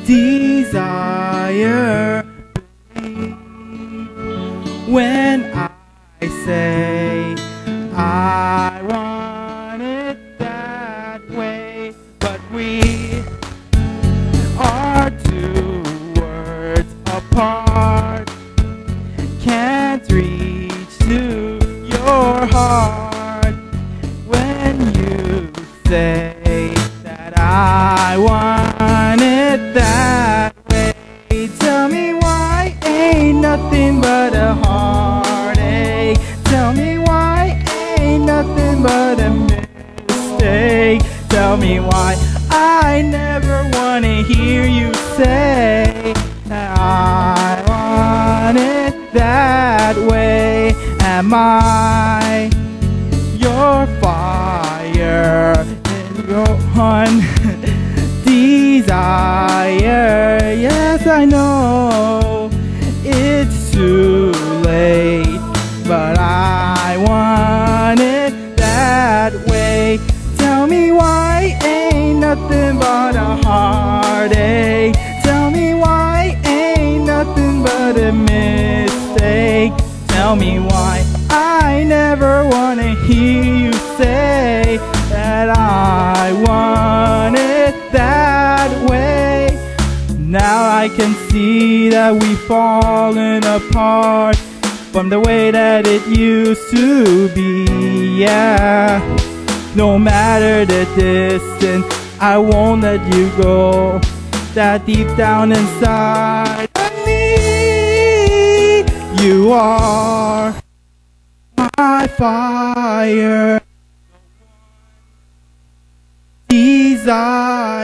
desire. When I say I want it that way, but we are 2 words apart, can't reach to your heart. When you say that I want it that way, tell me why ain't nothing but a heartache. Tell me why ain't nothing but a mistake. Tell me why I never wanna hear you say that I want it that way. Am I your fire and your one desire? Yes, I know it's too late, but I want it that way. Tell me why ain't nothing but a heartache. Tell me why ain't nothing but a mistake. Tell me why I never wanna hear you say that I want it that way. Now I can see that we've fallen apart from the way that it used to be, yeah. No matter the distance, I won't let you go. That deep down inside of me, you are my fire, desire.